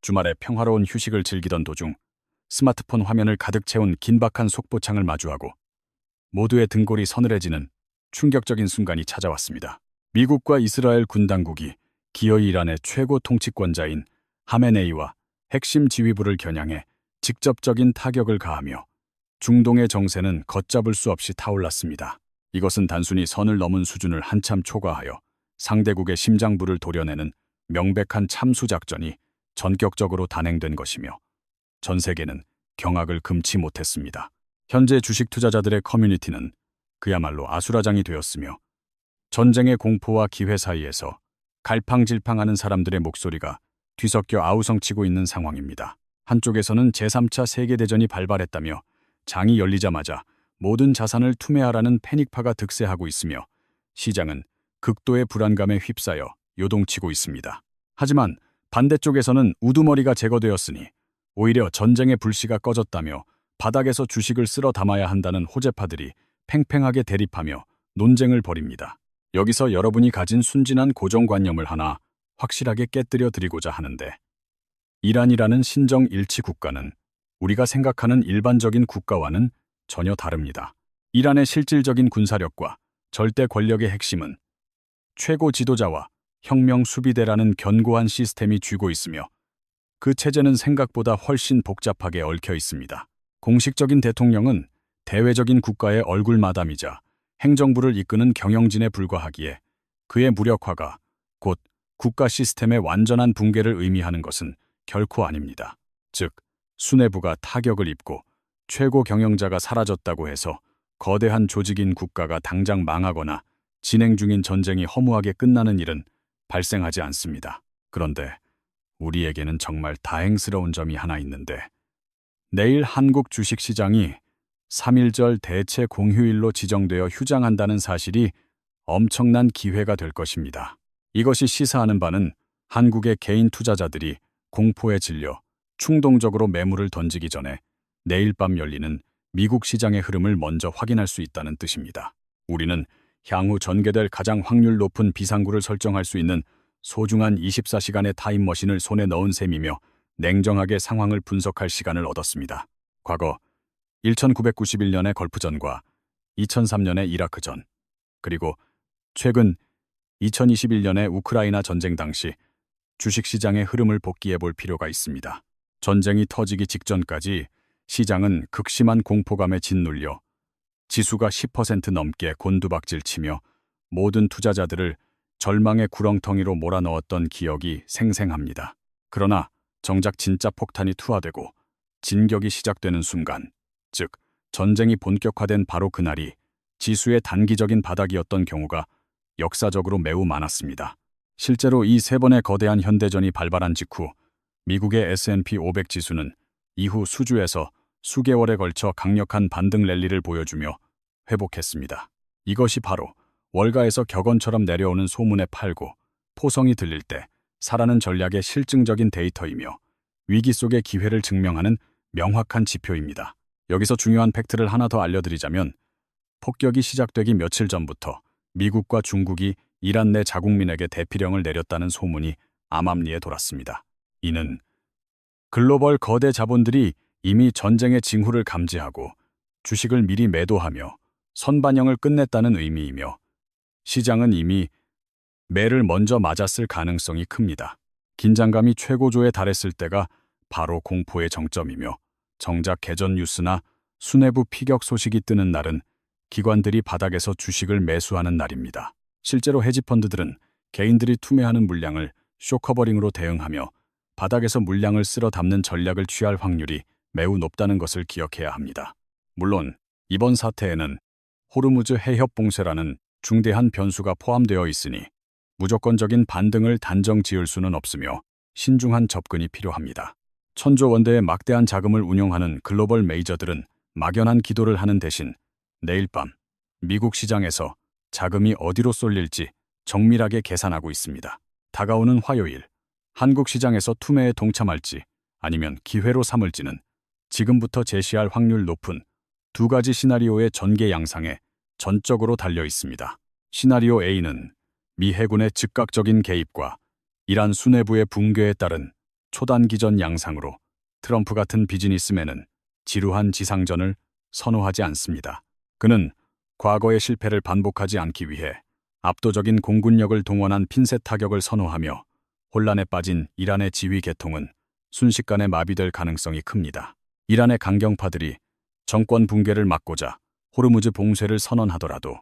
주말에 평화로운 휴식을 즐기던 도중 스마트폰 화면을 가득 채운 긴박한 속보창을 마주하고 모두의 등골이 서늘해지는 충격적인 순간이 찾아왔습니다. 미국과 이스라엘 군 당국이 기어이 이란의 최고 통치권자인 하메네이와 핵심 지휘부를 겨냥해 직접적인 타격을 가하며 중동의 정세는 걷잡을 수 없이 타올랐습니다. 이것은 단순히 선을 넘은 수준을 한참 초과하여 상대국의 심장부를 도려내는 명백한 참수작전이 전격적으로 단행된 것이며 전 세계는 경악을 금치 못했습니다. 현재 주식 투자자들의 커뮤니티는 그야말로 아수라장이 되었으며 전쟁의 공포와 기회 사이에서 갈팡질팡하는 사람들의 목소리가 뒤섞여 아우성치고 있는 상황입니다. 한쪽에서는 제3차 세계대전이 발발했다며 장이 열리자마자 모든 자산을 투매하라는 패닉파가 득세하고 있으며 시장은 극도의 불안감에 휩싸여 요동치고 있습니다. 하지만 반대쪽에서는 우두머리가 제거되었으니 오히려 전쟁의 불씨가 꺼졌다며 바닥에서 주식을 쓸어 담아야 한다는 호재파들이 팽팽하게 대립하며 논쟁을 벌입니다. 여기서 여러분이 가진 순진한 고정관념을 하나 확실하게 깨뜨려 드리고자 하는데, 이란이라는 신정 일치 국가는 우리가 생각하는 일반적인 국가와는 전혀 다릅니다. 이란의 실질적인 군사력과 절대 권력의 핵심은 최고 지도자와 혁명 수비대라는 견고한 시스템이 쥐고 있으며 그 체제는 생각보다 훨씬 복잡하게 얽혀 있습니다. 공식적인 대통령은 대외적인 국가의 얼굴마담이자 행정부를 이끄는 경영진에 불과하기에 그의 무력화가 곧 국가 시스템의 완전한 붕괴를 의미하는 것은 결코 아닙니다. 즉, 수뇌부가 타격을 입고 최고 경영자가 사라졌다고 해서 거대한 조직인 국가가 당장 망하거나 진행 중인 전쟁이 허무하게 끝나는 일은 발생하지 않습니다. 그런데 우리에게는 정말 다행스러운 점이 하나 있는데, 내일 한국 주식시장이 3.1절 대체 공휴일로 지정되어 휴장한다는 사실이 엄청난 기회가 될 것입니다. 이것이 시사하는 바는 한국의 개인 투자자들이 공포에 질려 충동적으로 매물을 던지기 전에 내일 밤 열리는 미국 시장의 흐름을 먼저 확인할 수 있다는 뜻입니다. 우리는 향후 전개될 가장 확률 높은 비상구를 설정할 수 있는 소중한 24시간의 타임머신을 손에 넣은 셈이며 냉정하게 상황을 분석할 시간을 얻었습니다. 과거 1991년의 걸프전과 2003년의 이라크전, 그리고 최근 2021년의 우크라이나 전쟁 당시 주식시장의 흐름을 복기해 볼 필요가 있습니다. 전쟁이 터지기 직전까지 시장은 극심한 공포감에 짓눌려 지수가 10% 넘게 곤두박질치며 모든 투자자들을 절망의 구렁텅이로 몰아넣었던 기억이 생생합니다. 그러나 정작 진짜 폭탄이 투하되고 진격이 시작되는 순간, 즉 전쟁이 본격화된 바로 그날이 지수의 단기적인 바닥이었던 경우가 역사적으로 매우 많았습니다. 실제로 이 세 번의 거대한 현대전이 발발한 직후 미국의 S&P 500 지수는 이후 수주에서 수개월에 걸쳐 강력한 반등 랠리를 보여주며 회복했습니다. 이것이 바로 월가에서 격언처럼 내려오는 소문에 팔고 포성이 들릴 때 사라는 전략의 실증적인 데이터이며 위기 속의 기회를 증명하는 명확한 지표입니다. 여기서 중요한 팩트를 하나 더 알려드리자면, 폭격이 시작되기 며칠 전부터 미국과 중국이 이란 내 자국민에게 대피령을 내렸다는 소문이 암암리에 돌았습니다. 이는 글로벌 거대 자본들이 이미 전쟁의 징후를 감지하고 주식을 미리 매도하며 선반영을 끝냈다는 의미이며, 시장은 이미 매를 먼저 맞았을 가능성이 큽니다. 긴장감이 최고조에 달했을 때가 바로 공포의 정점이며, 정작 개전 뉴스나 수뇌부 피격 소식이 뜨는 날은 기관들이 바닥에서 주식을 매수하는 날입니다. 실제로 헤지펀드들은 개인들이 투매하는 물량을 쇼커버링으로 대응하며 바닥에서 물량을 쓸어 담는 전략을 취할 확률이 매우 높다는 것을 기억해야 합니다. 물론 이번 사태에는 호르무즈 해협 봉쇄라는 중대한 변수가 포함되어 있으니 무조건적인 반등을 단정 지을 수는 없으며 신중한 접근이 필요합니다. 천조 원대의 막대한 자금을 운용하는 글로벌 메이저들은 막연한 기도를 하는 대신 내일 밤 미국 시장에서 자금이 어디로 쏠릴지 정밀하게 계산하고 있습니다. 다가오는 화요일, 한국 시장에서 투매에 동참할지 아니면 기회로 삼을지는 지금부터 제시할 확률 높은 두 가지 시나리오의 전개 양상에 전적으로 달려 있습니다. 시나리오 A는 미 해군의 즉각적인 개입과 이란 수뇌부의 붕괴에 따른 초단기전 양상으로 트럼프 같은 비즈니스맨은 지루한 지상전을 선호하지 않습니다. 그는 과거의 실패를 반복하지 않기 위해 압도적인 공군력을 동원한 핀셋 타격을 선호하며 혼란에 빠진 이란의 지휘 계통은 순식간에 마비될 가능성이 큽니다. 이란의 강경파들이 정권 붕괴를 막고자 호르무즈 봉쇄를 선언하더라도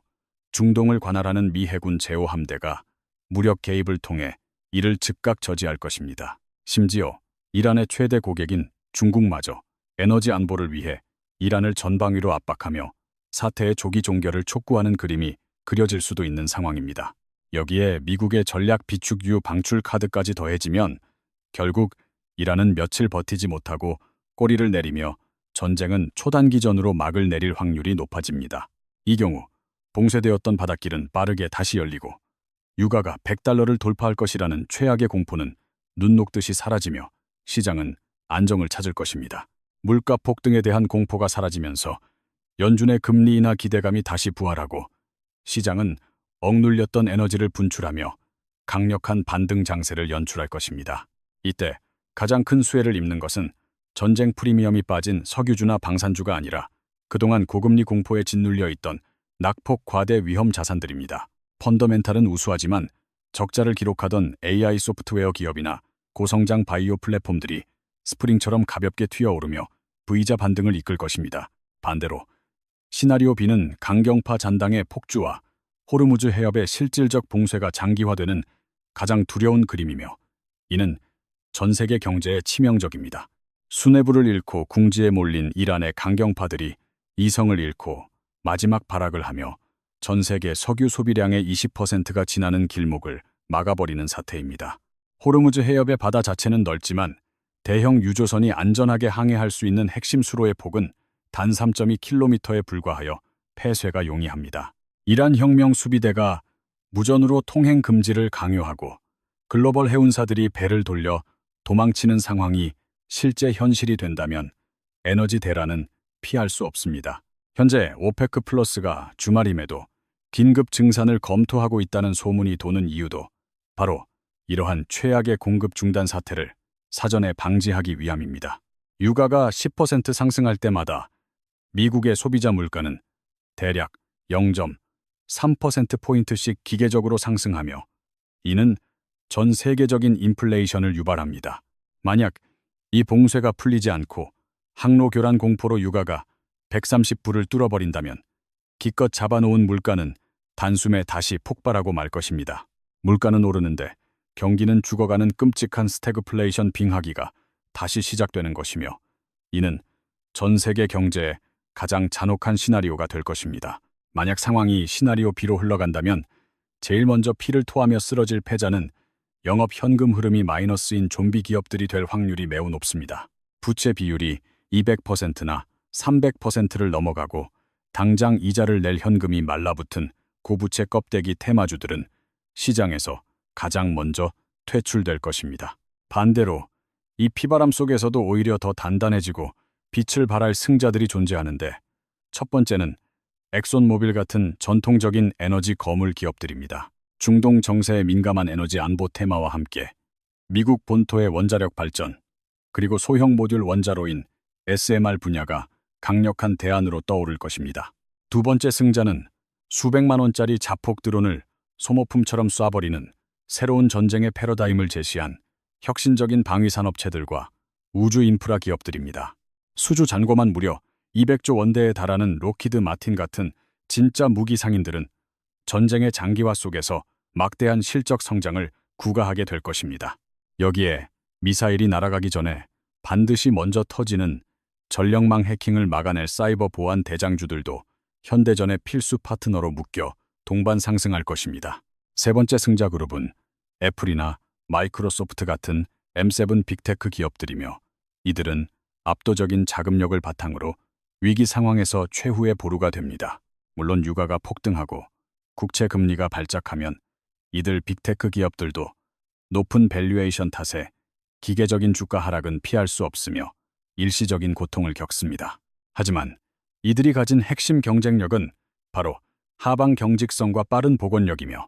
중동을 관할하는 미 해군 제호 함대가 무력 개입을 통해 이를 즉각 저지할 것입니다. 심지어 이란의 최대 고객인 중국마저 에너지 안보를 위해 이란을 전방위로 압박하며 사태의 조기 종결을 촉구하는 그림이 그려질 수도 있는 상황입니다. 여기에 미국의 전략 비축유 방출 카드까지 더해지면 결국 이란은 며칠 버티지 못하고 꼬리를 내리며 전쟁은 초단기전으로 막을 내릴 확률이 높아집니다. 이 경우 봉쇄되었던 바닷길은 빠르게 다시 열리고 유가가 $100를 돌파할 것이라는 최악의 공포는 눈 녹듯이 사라지며 시장은 안정을 찾을 것입니다. 물가 폭등에 대한 공포가 사라지면서 연준의 금리 인하 기대감이 다시 부활하고 시장은 억눌렸던 에너지를 분출하며 강력한 반등 장세를 연출할 것입니다. 이때 가장 큰 수혜를 입는 것은 전쟁 프리미엄이 빠진 석유주나 방산주가 아니라 그동안 고금리 공포에 짓눌려 있던 낙폭 과대 위험 자산들입니다. 펀더멘탈은 우수하지만 적자를 기록하던 AI 소프트웨어 기업이나 고성장 바이오 플랫폼들이 스프링처럼 가볍게 튀어오르며 V자 반등을 이끌 것입니다. 반대로 시나리오 B는 강경파 잔당의 폭주와 호르무즈 해협의 실질적 봉쇄가 장기화되는 가장 두려운 그림이며 이는 전 세계 경제에 치명적입니다. 수뇌부를 잃고 궁지에 몰린 이란의 강경파들이 이성을 잃고 마지막 발악을 하며 전 세계 석유 소비량의 20%가 지나는 길목을 막아버리는 사태입니다. 호르무즈 해협의 바다 자체는 넓지만 대형 유조선이 안전하게 항해할 수 있는 핵심 수로의 폭은 단 3.2km에 불과하여 폐쇄가 용이합니다. 이란 혁명 수비대가 무전으로 통행 금지를 강요하고 글로벌 해운사들이 배를 돌려 도망치는 상황이 실제 현실이 된다면 에너지 대란은 피할 수 없습니다. 현재 오페크 플러스가 주말임에도 긴급 증산을 검토하고 있다는 소문이 도는 이유도 바로 이러한 최악의 공급 중단 사태를 사전에 방지하기 위함입니다. 유가가 10% 상승할 때마다 미국의 소비자 물가는 대략 0.3%포인트씩 기계적으로 상승하며 이는 전 세계적인 인플레이션을 유발합니다. 만약 이 봉쇄가 풀리지 않고 항로 교란 공포로 유가가 130불을 뚫어버린다면 기껏 잡아놓은 물가는 단숨에 다시 폭발하고 말 것입니다. 물가는 오르는데 경기는 죽어가는 끔찍한 스태그플레이션 빙하기가 다시 시작되는 것이며 이는 전 세계 경제의 가장 잔혹한 시나리오가 될 것입니다. 만약 상황이 시나리오 B로 흘러간다면 제일 먼저 피를 토하며 쓰러질 패자는 영업 현금 흐름이 마이너스인 좀비 기업들이 될 확률이 매우 높습니다. 부채 비율이 200%나 300%를 넘어가고 당장 이자를 낼 현금이 말라붙은 고부채 껍데기 테마주들은 시장에서 가장 먼저 퇴출될 것입니다. 반대로 이 피바람 속에서도 오히려 더 단단해지고 빛을 발할 승자들이 존재하는데 첫 번째는 엑손모빌 같은 전통적인 에너지 거물 기업들입니다. 중동 정세에 민감한 에너지 안보 테마와 함께 미국 본토의 원자력 발전, 그리고 소형 모듈 원자로인 SMR 분야가 강력한 대안으로 떠오를 것입니다. 두 번째 승자는 수백만 원짜리 자폭 드론을 소모품처럼 쏴버리는 새로운 전쟁의 패러다임을 제시한 혁신적인 방위산업체들과 우주 인프라 기업들입니다. 수주 잔고만 무려 200조 원대에 달하는 로키드 마틴 같은 진짜 무기 상인들은 전쟁의 장기화 속에서 막대한 실적 성장을 구가하게 될 것입니다. 여기에 미사일이 날아가기 전에 반드시 먼저 터지는 전력망 해킹을 막아낼 사이버 보안 대장주들도 현대전의 필수 파트너로 묶여 동반 상승할 것입니다. 세 번째 승자 그룹은 애플이나 마이크로소프트 같은 M7 빅테크 기업들이며 이들은 압도적인 자금력을 바탕으로 위기 상황에서 최후의 보루가 됩니다. 물론 유가가 폭등하고 국채 금리가 발작하면 이들 빅테크 기업들도 높은 밸류에이션 탓에 기계적인 주가 하락은 피할 수 없으며 일시적인 고통을 겪습니다. 하지만 이들이 가진 핵심 경쟁력은 바로 하방 경직성과 빠른 복원력이며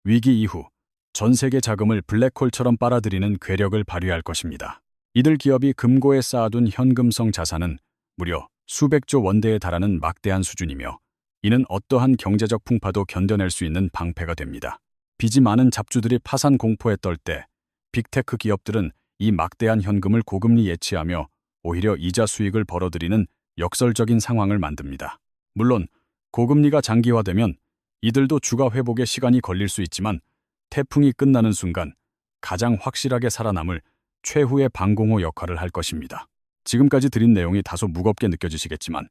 위기 이후 전 세계 자금을 블랙홀처럼 빨아들이는 괴력을 발휘할 것입니다. 이들 기업이 금고에 쌓아둔 현금성 자산은 무려 수백조 원대에 달하는 막대한 수준이며 이는 어떠한 경제적 풍파도 견뎌낼 수 있는 방패가 됩니다. 빚이 많은 잡주들이 파산 공포에 떨 때 빅테크 기업들은 이 막대한 현금을 고금리 예치하며 오히려 이자 수익을 벌어들이는 역설적인 상황을 만듭니다. 물론 고금리가 장기화되면 이들도 주가 회복에 시간이 걸릴 수 있지만 태풍이 끝나는 순간 가장 확실하게 살아남을 최후의 방공호 역할을 할 것입니다. 지금까지 드린 내용이 다소 무겁게 느껴지시겠지만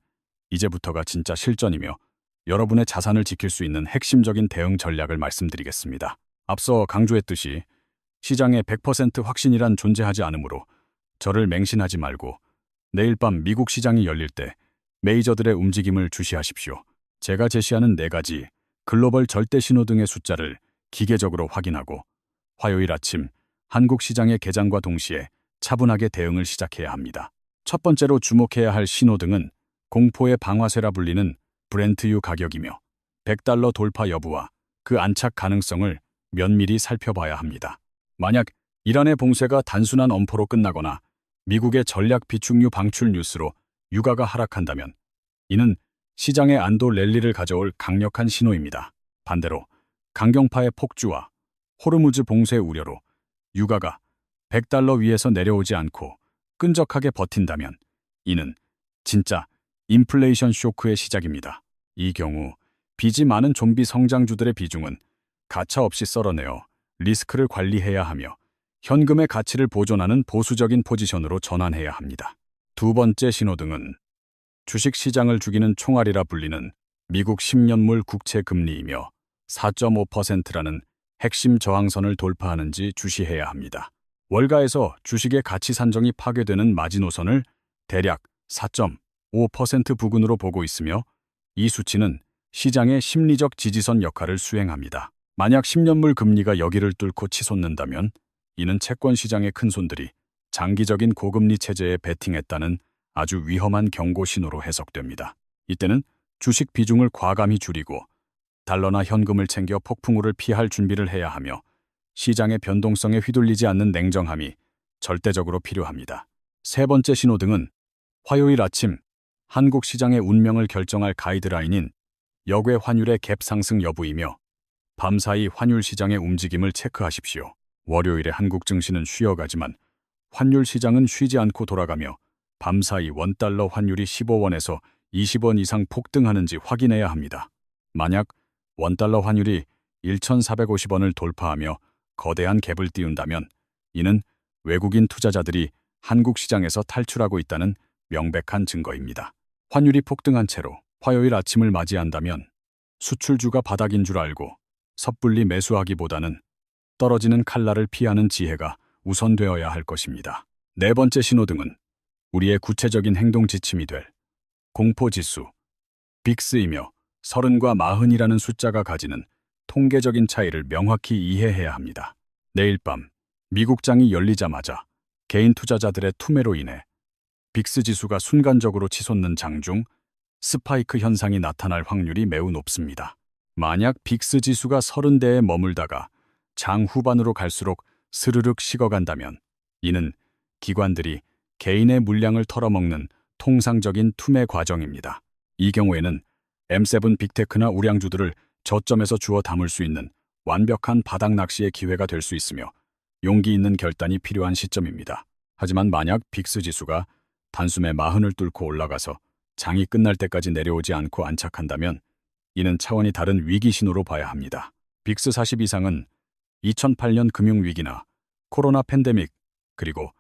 이제부터가 진짜 실전이며 여러분의 자산을 지킬 수 있는 핵심적인 대응 전략을 말씀드리겠습니다. 앞서 강조했듯이 시장에 100% 확신이란 존재하지 않으므로 저를 맹신하지 말고 내일 밤 미국 시장이 열릴 때 메이저들의 움직임을 주시하십시오. 제가 제시하는 4가지 글로벌 절대 신호등의 숫자를 기계적으로 확인하고 화요일 아침 한국 시장의 개장과 동시에 차분하게 대응을 시작해야 합니다. 첫 번째로 주목해야 할 신호등은 공포의 방아쇠라 불리는 브렌트유 가격이며 $100 돌파 여부와 그 안착 가능성을 면밀히 살펴봐야 합니다. 만약 이란의 봉쇄가 단순한 엄포로 끝나거나 미국의 전략 비축유 방출 뉴스로 유가가 하락한다면 이는 시장의 안도 랠리를 가져올 강력한 신호입니다. 반대로 강경파의 폭주와 호르무즈 봉쇄 우려로 유가가 $100 위에서 내려오지 않고 끈적하게 버틴다면 이는 진짜 인플레이션 쇼크의 시작입니다. 이 경우 빚이 많은 좀비 성장주들의 비중은 가차없이 썰어내어 리스크를 관리해야 하며 현금의 가치를 보존하는 보수적인 포지션으로 전환해야 합니다. 두 번째 신호등은 주식시장을 죽이는 총알이라 불리는 미국 10년물 국채 금리이며 4.5%라는 핵심 저항선을 돌파하는지 주시해야 합니다. 월가에서 주식의 가치 산정이 파괴되는 마지노선을 대략 4.5% 부근으로 보고 있으며 이 수치는 시장의 심리적 지지선 역할을 수행합니다. 만약 10년물 금리가 여기를 뚫고 치솟는다면 이는 채권 시장의 큰손들이 장기적인 고금리 체제에 베팅했다는 아주 위험한 경고 신호로 해석됩니다. 이때는 주식 비중을 과감히 줄이고 달러나 현금을 챙겨 폭풍우를 피할 준비를 해야 하며 시장의 변동성에 휘둘리지 않는 냉정함이 절대적으로 필요합니다. 세 번째 신호등은 화요일 아침 한국 시장의 운명을 결정할 가이드라인인 역외 환율의 갭 상승 여부이며 밤사이 환율 시장의 움직임을 체크하십시오. 월요일에 한국 증시는 쉬어가지만 환율 시장은 쉬지 않고 돌아가며 밤사이 원달러 환율이 15원에서 20원 이상 폭등하는지 확인해야 합니다. 만약 원달러 환율이 1,450원을 돌파하며 거대한 갭을 띄운다면 이는 외국인 투자자들이 한국 시장에서 탈출하고 있다는 명백한 증거입니다. 환율이 폭등한 채로 화요일 아침을 맞이한다면 수출주가 바닥인 줄 알고 섣불리 매수하기보다는 떨어지는 칼날을 피하는 지혜가 우선되어야 할 것입니다. 네 번째 신호등은 우리의 구체적인 행동 지침이 될 공포지수, 빅스이며 30과 40이라는 숫자가 가지는 통계적인 차이를 명확히 이해해야 합니다. 내일 밤 미국장이 열리자마자 개인 투자자들의 투매로 인해 빅스 지수가 순간적으로 치솟는 장중 스파이크 현상이 나타날 확률이 매우 높습니다. 만약 빅스 지수가 30대에 머물다가 장 후반으로 갈수록 스르륵 식어간다면 이는 기관들이 개인의 물량을 털어먹는 통상적인 투매 과정입니다. 이 경우에는 M7 빅테크나 우량주들을 저점에서 주워 담을 수 있는 완벽한 바닥 낚시의 기회가 될 수 있으며 용기 있는 결단이 필요한 시점입니다. 하지만 만약 빅스 지수가 단숨에 40을 뚫고 올라가서 장이 끝날 때까지 내려오지 않고 안착한다면 이는 차원이 다른 위기 신호로 봐야 합니다. 빅스 40 이상은 2008년 금융위기나 코로나 팬데믹 그리고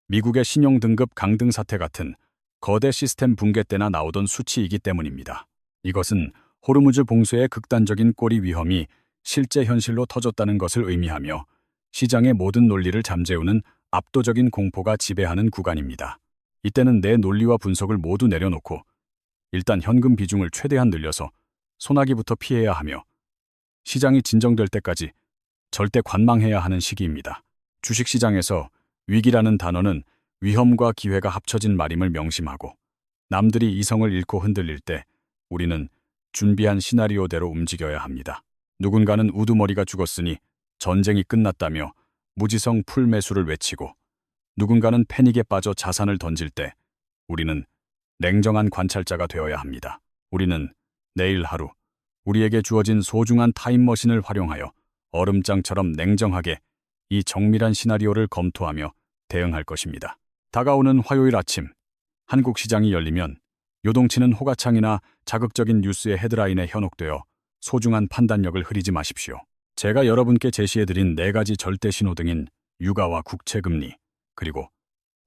미국의 신용등급 강등 사태 같은 거대 시스템 붕괴 때나 나오던 수치이기 때문입니다. 이것은 호르무즈 봉쇄의 극단적인 꼬리 위험이 실제 현실로 터졌다는 것을 의미하며 시장의 모든 논리를 잠재우는 압도적인 공포가 지배하는 구간입니다. 이때는 내 논리와 분석을 모두 내려놓고 일단 현금 비중을 최대한 늘려서 소나기부터 피해야 하며 시장이 진정될 때까지 절대 관망해야 하는 시기입니다. 주식시장에서 위기라는 단어는 위험과 기회가 합쳐진 말임을 명심하고 남들이 이성을 잃고 흔들릴 때 우리는 준비한 시나리오대로 움직여야 합니다. 누군가는 우두머리가 죽었으니 전쟁이 끝났다며 무지성 풀매수를 외치고 누군가는 패닉에 빠져 자산을 던질 때 우리는 냉정한 관찰자가 되어야 합니다. 우리는 내일 하루 우리에게 주어진 소중한 타임머신을 활용하여 얼음장처럼 냉정하게 이 정밀한 시나리오를 검토하며 대응할 것입니다. 다가오는 화요일 아침, 한국 시장이 열리면 요동치는 호가창이나 자극적인 뉴스의 헤드라인에 현혹되어 소중한 판단력을 흐리지 마십시오. 제가 여러분께 제시해드린 4가지 절대 신호등인 유가와 국채금리, 그리고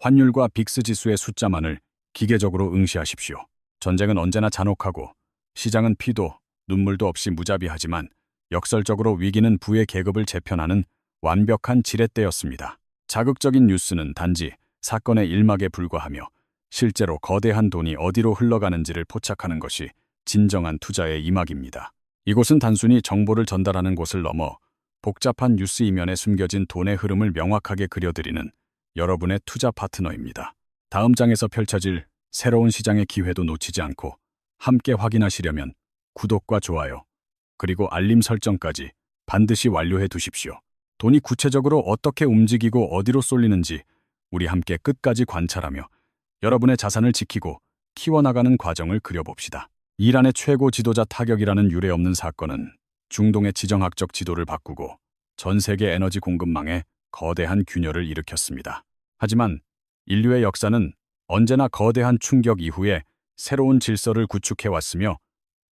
환율과 빅스 지수의 숫자만을 기계적으로 응시하십시오. 전쟁은 언제나 잔혹하고 시장은 피도 눈물도 없이 무자비하지만 역설적으로 위기는 부의 계급을 재편하는 완벽한 지렛대였습니다. 자극적인 뉴스는 단지 사건의 일막에 불과하며 실제로 거대한 돈이 어디로 흘러가는지를 포착하는 것이 진정한 투자의 이막입니다. 이곳은 단순히 정보를 전달하는 곳을 넘어 복잡한 뉴스 이면에 숨겨진 돈의 흐름을 명확하게 그려드리는 여러분의 투자 파트너입니다. 다음 장에서 펼쳐질 새로운 시장의 기회도 놓치지 않고 함께 확인하시려면 구독과 좋아요, 그리고 알림 설정까지 반드시 완료해 두십시오. 돈이 구체적으로 어떻게 움직이고 어디로 쏠리는지 우리 함께 끝까지 관찰하며 여러분의 자산을 지키고 키워나가는 과정을 그려봅시다. 이란의 최고 지도자 타격이라는 유례없는 사건은 중동의 지정학적 지도를 바꾸고 전 세계 에너지 공급망에 거대한 균열을 일으켰습니다. 하지만 인류의 역사는 언제나 거대한 충격 이후에 새로운 질서를 구축해왔으며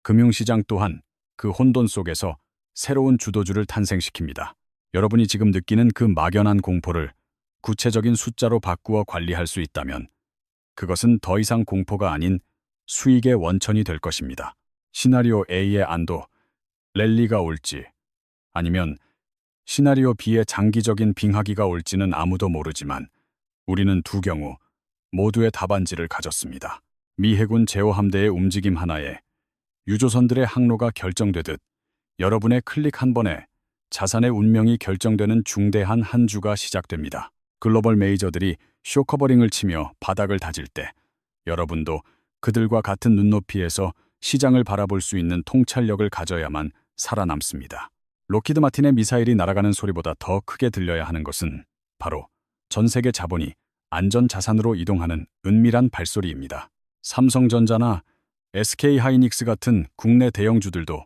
금융시장 또한 그 혼돈 속에서 새로운 주도주를 탄생시킵니다. 여러분이 지금 느끼는 그 막연한 공포를 구체적인 숫자로 바꾸어 관리할 수 있다면 그것은 더 이상 공포가 아닌 수익의 원천이 될 것입니다. 시나리오 A의 안도, 랠리가 올지 아니면 시나리오 B의 장기적인 빙하기가 올지는 아무도 모르지만 우리는 두 경우 모두의 답안지를 가졌습니다. 미 해군 제호함대의 움직임 하나에 유조선들의 항로가 결정되듯 여러분의 클릭 한 번에 자산의 운명이 결정되는 중대한 한 주가 시작됩니다. 글로벌 메이저들이 쇼커버링을 치며 바닥을 다질 때 여러분도 그들과 같은 눈높이에서 시장을 바라볼 수 있는 통찰력을 가져야만 살아남습니다. 록히드 마틴의 미사일이 날아가는 소리보다 더 크게 들려야 하는 것은 바로 전 세계 자본이 안전 자산으로 이동하는 은밀한 발소리입니다. 삼성전자나 SK하이닉스 같은 국내 대형주들도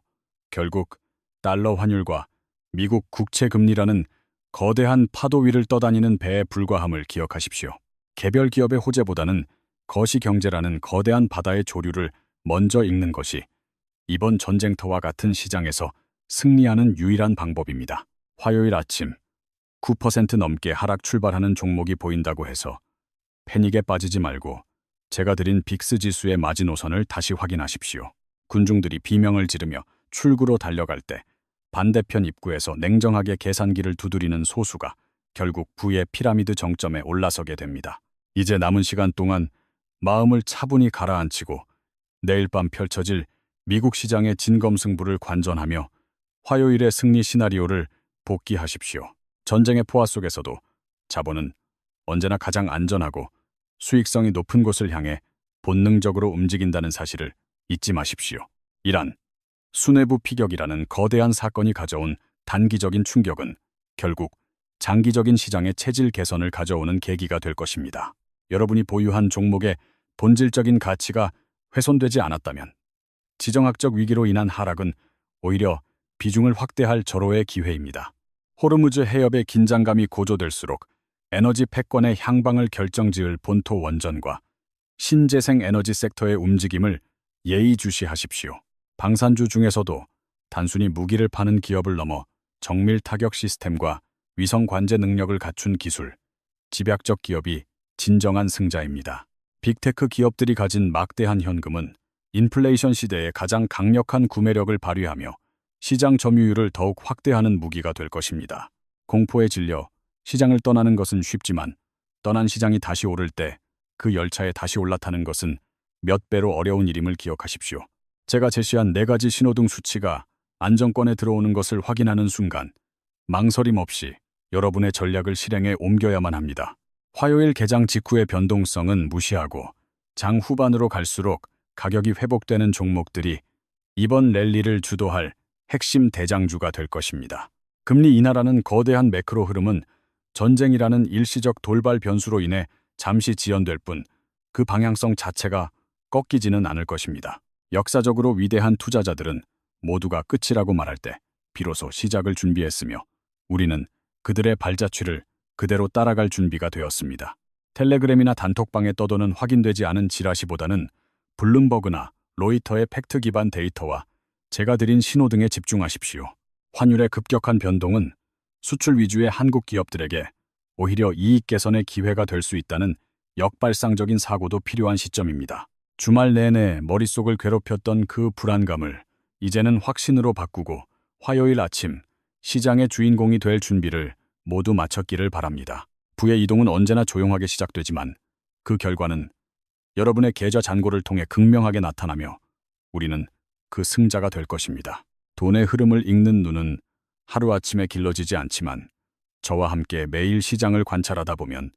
결국 달러 환율과 미국 국채 금리라는 거대한 파도 위를 떠다니는 배에 불과함을 기억하십시오. 개별 기업의 호재보다는 거시경제라는 거대한 바다의 조류를 먼저 읽는 것이 이번 전쟁터와 같은 시장에서 승리하는 유일한 방법입니다. 화요일 아침 9% 넘게 하락 출발하는 종목이 보인다고 해서 패닉에 빠지지 말고 제가 드린 빅스 지수의 마지노선을 다시 확인하십시오. 군중들이 비명을 지르며 출구로 달려갈 때 반대편 입구에서 냉정하게 계산기를 두드리는 소수가 결국 부의 피라미드 정점에 올라서게 됩니다. 이제 남은 시간 동안 마음을 차분히 가라앉히고 내일 밤 펼쳐질 미국 시장의 진검승부를 관전하며 화요일의 승리 시나리오를 복기하십시오. 전쟁의 포화 속에서도 자본은 언제나 가장 안전하고 수익성이 높은 곳을 향해 본능적으로 움직인다는 사실을 잊지 마십시오. 이란 수뇌부 피격이라는 거대한 사건이 가져온 단기적인 충격은 결국 장기적인 시장의 체질 개선을 가져오는 계기가 될 것입니다. 여러분이 보유한 종목의 본질적인 가치가 훼손되지 않았다면 지정학적 위기로 인한 하락은 오히려 비중을 확대할 절호의 기회입니다. 호르무즈 해협의 긴장감이 고조될수록 에너지 패권의 향방을 결정지을 본토 원전과 신재생 에너지 섹터의 움직임을 예의주시하십시오. 방산주 중에서도 단순히 무기를 파는 기업을 넘어 정밀 타격 시스템과 위성 관제 능력을 갖춘 기술, 집약적 기업이 진정한 승자입니다. 빅테크 기업들이 가진 막대한 현금은 인플레이션 시대에 가장 강력한 구매력을 발휘하며 시장 점유율을 더욱 확대하는 무기가 될 것입니다. 공포에 질려 시장을 떠나는 것은 쉽지만 떠난 시장이 다시 오를 때 그 열차에 다시 올라타는 것은 몇 배로 어려운 일임을 기억하십시오. 제가 제시한 4가지 신호등 수치가 안정권에 들어오는 것을 확인하는 순간 망설임 없이 여러분의 전략을 실행에 옮겨야만 합니다. 화요일 개장 직후의 변동성은 무시하고 장 후반으로 갈수록 가격이 회복되는 종목들이 이번 랠리를 주도할 핵심 대장주가 될 것입니다. 금리 인하라는 거대한 매크로 흐름은 전쟁이라는 일시적 돌발 변수로 인해 잠시 지연될 뿐 그 방향성 자체가 꺾이지는 않을 것입니다. 역사적으로 위대한 투자자들은 모두가 끝이라고 말할 때 비로소 시작을 준비했으며 우리는 그들의 발자취를 그대로 따라갈 준비가 되었습니다. 텔레그램이나 단톡방에 떠도는 확인되지 않은 지라시보다는 블룸버그나 로이터의 팩트 기반 데이터와 제가 드린 신호등에 집중하십시오. 환율의 급격한 변동은 수출 위주의 한국 기업들에게 오히려 이익 개선의 기회가 될 수 있다는 역발상적인 사고도 필요한 시점입니다. 주말 내내 머릿속을 괴롭혔던 그 불안감을 이제는 확신으로 바꾸고 화요일 아침 시장의 주인공이 될 준비를 모두 마쳤기를 바랍니다. 부의 이동은 언제나 조용하게 시작되지만 그 결과는 여러분의 계좌 잔고를 통해 극명하게 나타나며 우리는 그 승자가 될 것입니다. 돈의 흐름을 읽는 눈은 하루아침에 길러지지 않지만 저와 함께 매일 시장을 관찰하다 보면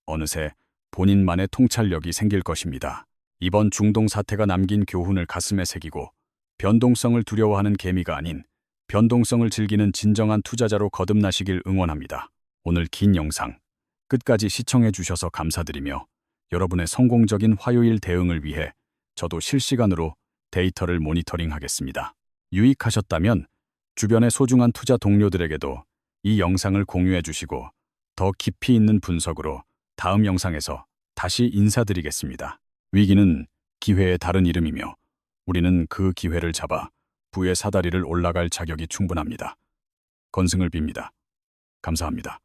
어느새 본인만의 통찰력이 생길 것입니다. 이번 중동 사태가 남긴 교훈을 가슴에 새기고 변동성을 두려워하는 개미가 아닌 변동성을 즐기는 진정한 투자자로 거듭나시길 응원합니다. 오늘 긴 영상 끝까지 시청해 주셔서 감사드리며 여러분의 성공적인 화요일 대응을 위해 저도 실시간으로 데이터를 모니터링하겠습니다. 유익하셨다면 주변의 소중한 투자 동료들에게도 이 영상을 공유해 주시고 더 깊이 있는 분석으로 다음 영상에서 다시 인사드리겠습니다. 위기는 기회의 다른 이름이며 우리는 그 기회를 잡아 부의 사다리를 올라갈 자격이 충분합니다. 건승을 빕니다. 감사합니다.